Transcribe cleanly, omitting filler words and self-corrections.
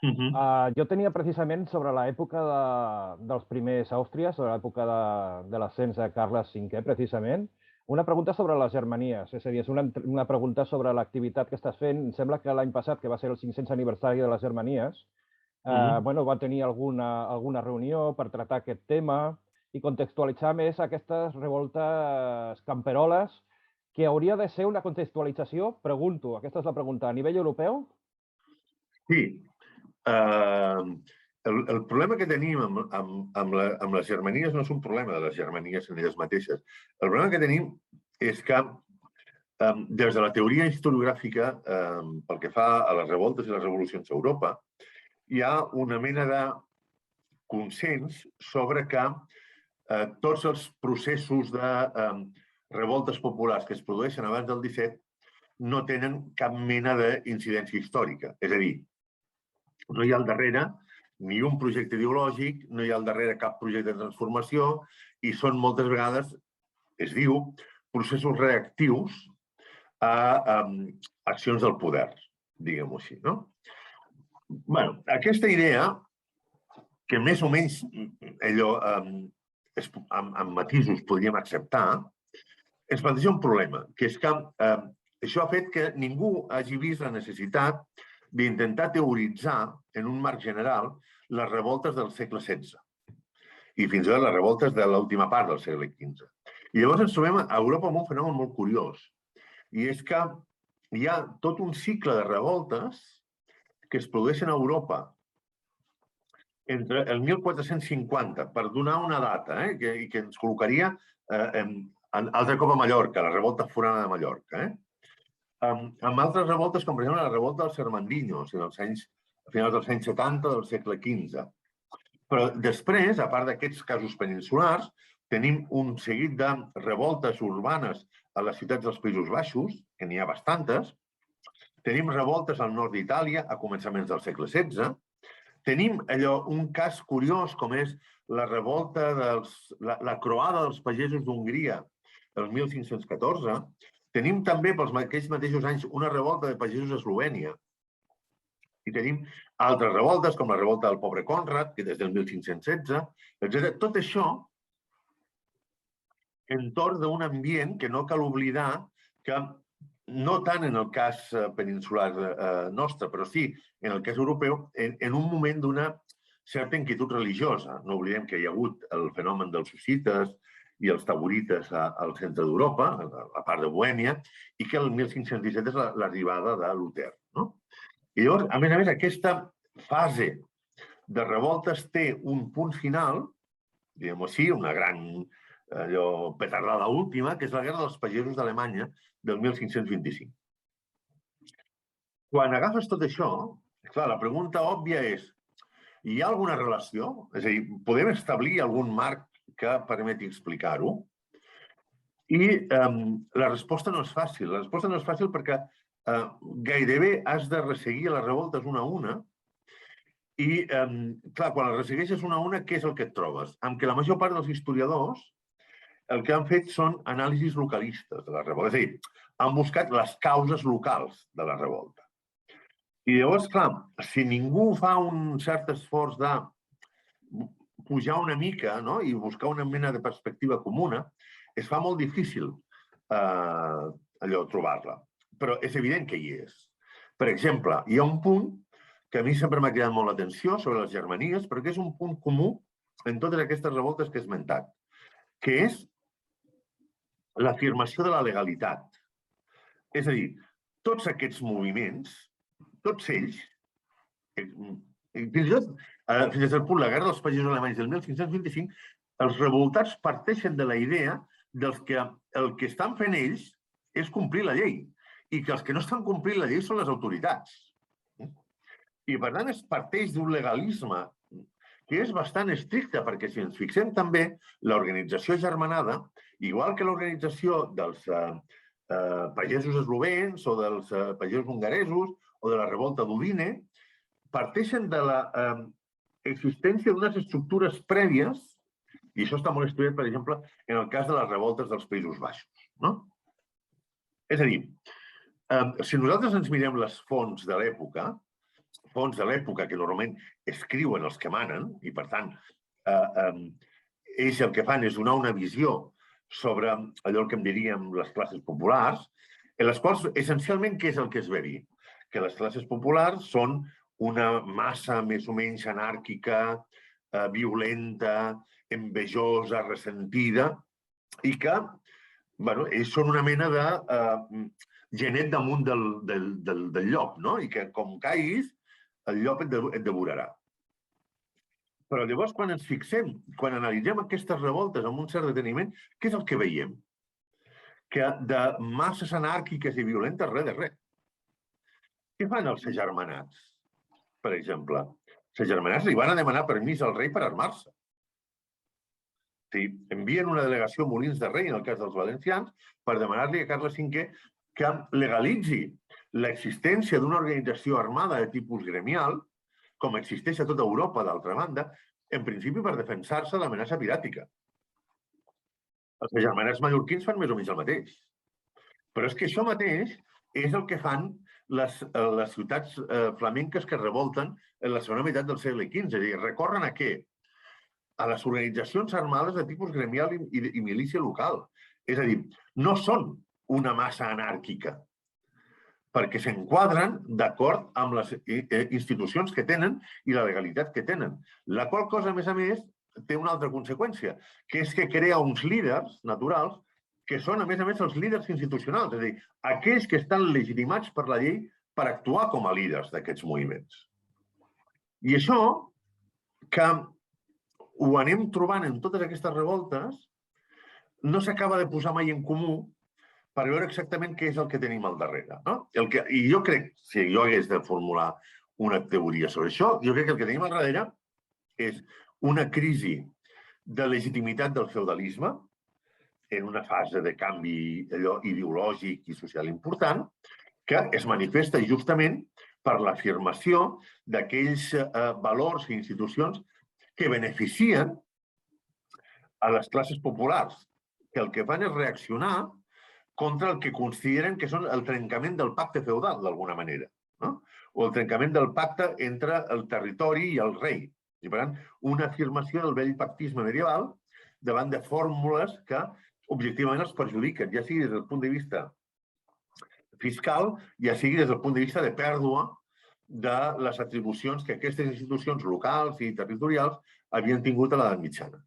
Mhm. Jo tenia precisament sobre l'època dels primers Àustria, sobre l'època de l'ascens de Carles V, precisament, una pregunta sobre les Germanies. És a dir, és una pregunta sobre l'activitat que estàs fent. Em sembla que l'any passat, que va ser el 500 aniversari de les Germanies, va tenir alguna reunió per tratar aquest tema i contextualitzar més aquestes revoltes camperoles, que hauria de ser una contextualització, pregunto, aquesta és la pregunta, a nivell europeu? Sí. El problema que tenim amb les Germanies no és un problema de les Germanies en elles mateixes. El problema que tenim és que des de la teoria historiogràfica, pel que fa a les revoltes i les revolucions a Europa, hi ha una mena de consens sobre que tots els processos de revoltes populars que es produeixen abans del 17 no tenen cap mena d'incidència històrica. És a dir, no hi ha al darrere ni un projecte ideològic, no hi ha al darrere cap projecte de transformació i són moltes vegades, es diu, processos reactius a accions del poder, diguem-ho així. No? Aquesta idea, que més o menys allò amb matisos podríem acceptar, ens planteja un problema, que és que això ha fet que ningú hagi vist la necessitat d'intentar teoritzar en un marc general les revoltes del segle XVI i fins i tot les revoltes de l'última part del segle XV. I llavors ens trobem a Europa amb un fenomen molt curiós, i és que hi ha tot un cicle de revoltes que es produeixen a Europa entre el 1450, per donar una data, i que ens col·locaria altre cop a Mallorca, la revolta forana de Mallorca, amb altres revoltes, com per exemple la revolta dels Sermandinyos, a finals dels anys 70 del segle XV. Però després, a part d'aquests casos peninsulars, tenim un seguit de revoltes urbanes a les ciutats dels Països Baixos, que n'hi ha bastantes. Tenim revoltes al nord d'Itàlia a començaments del segle XVI. Tenim un cas curiós com és la revolta la croada dels pagesos d'Hongria el 1514. Tenim també, pels aquells mateixos anys, una revolta de pagesos a Eslovènia. I tenim altres revoltes, com la revolta del pobre Conrad, que des del 1516, etc. Tot això entorn d'un ambient que no cal oblidar que, no tant en el cas peninsular nostre, però sí en el cas europeu, en un moment d'una certa inquietud religiosa. No oblidem que hi ha hagut el fenomen dels hussites i els taborites al centre d'Europa, a la part de Bohèmia, i que el 1517 és l'arribada de Luter. I llavors, a més, aquesta fase de revoltes té un punt final, diguem-ho així, una gran petardada última, que és la Guerra dels Pagesos d'Alemanya del 1525. Quan agafes tot això, clar, la pregunta òbvia és: hi ha alguna relació? És a dir, podem establir algun marc que permeti explicar-ho? I la resposta no és fàcil. La resposta no és fàcil perquè gairebé has de resseguir les revoltes una a una i, clar, quan les ressegueixes una a una, què és el que et trobes? Amb que la major part dels historiadors el que han fet són anàlisis localistes de la revolta. És a dir, han buscat les causes locals de la revolta. I llavors, clar, si ningú fa un cert esforç de pujar una mica i buscar una mena de perspectiva comuna, es fa molt difícil trobar-la. Però és evident que hi és. Per exemple, hi ha un punt que a mi sempre m'ha cridat molt l'atenció sobre les Germanies, perquè és un punt comú en totes aquestes revoltes que he esmentat, que és l'afirmació de la legalitat. És a dir, tots aquests moviments, tots ells, fins i tot fins al punt la Guerra dels Pagesos Alemanys del 1525, els revoltats parteixen de la idea que el que estan fent ells és complir la llei i que els que no estan complint la llei són les autoritats. I, per tant, es parteix d'un legalisme que és bastant estricte, perquè si ens fixem també, l'organització germanada, igual que l'organització dels pagesos eslovens o dels pagesos hongaresos o de la revolta d'Udine, parteixen de l'existència d'unes estructures prèvies, i això està molt estudiat, per exemple, en el cas de les revoltes dels Països Baixos. És a dir, si nosaltres ens mirem les fonts de l'època, fonts de l'època que normalment escriuen els que manen, i per tant, ells el que fan és donar una visió sobre allò que en diríem les classes populars, en les quals, essencialment, què és el que es ve a dir? Que les classes populars són una massa més o menys anàrquica, violenta, envejosa, ressentida, i que, bueno, ells són una mena de genet damunt del llop, no? I que, com caiguis, el llop et devorarà. Però llavors, quan ens fixem, quan analitzem aquestes revoltes amb un cert deteniment, què és el que veiem? Que de masses anàrquiques i violentes, res de res. Què fan els agermanats, per exemple? Els agermanats li van a demanar permís al rei per armar-se. Envien una delegació a Molins de Rei, en el cas dels valencians, per demanar-li a Carles V que legalitzi l'existència d'una organització armada de tipus gremial, com existeix a tota Europa, d'altra banda, en principi per defensar-se de l'amenaça piràtica. Els agermanats mallorquins fan més o menys el mateix. Però és que això mateix és el que fan les ciutats flamenques que es revolten en la segona meitat del segle XV. És a dir, recorren a què? A les organitzacions armades de tipus gremial i milícia local. És a dir, no són una massa anàrquica, perquè s'enquadren d'acord amb les institucions que tenen i la legalitat que tenen. La qual cosa, a més, té una altra conseqüència, que és que crea uns líders naturals que són, a més, els líders institucionals, és a dir, aquells que estan legitimats per la llei per actuar com a líders d'aquests moviments. I això, que ho anem trobant en totes aquestes revoltes, no s'acaba de posar mai en comú per veure exactament què és el que tenim al darrere. I jo crec, si jo hagués de formular una teoria sobre això, jo crec que el que tenim al darrere és una crisi de legitimitat del feudalisme en una fase de canvi ideològic i social important, que es manifesta justament per l'afirmació d'aquells valors i institucions que beneficien a les classes populars, que el que fan és reaccionar contra el que consideren que són el trencament del pacte feudal, d'alguna manera, o el trencament del pacte entre el territori i el rei. I, per tant, una afirmació del vell pactisme medieval davant de fórmules que objectivament els perjudiquen, ja sigui des del punt de vista fiscal, ja sigui des del punt de vista de pèrdua de les atribucions que aquestes institucions locals i territorials havien tingut a l'edat mitjana.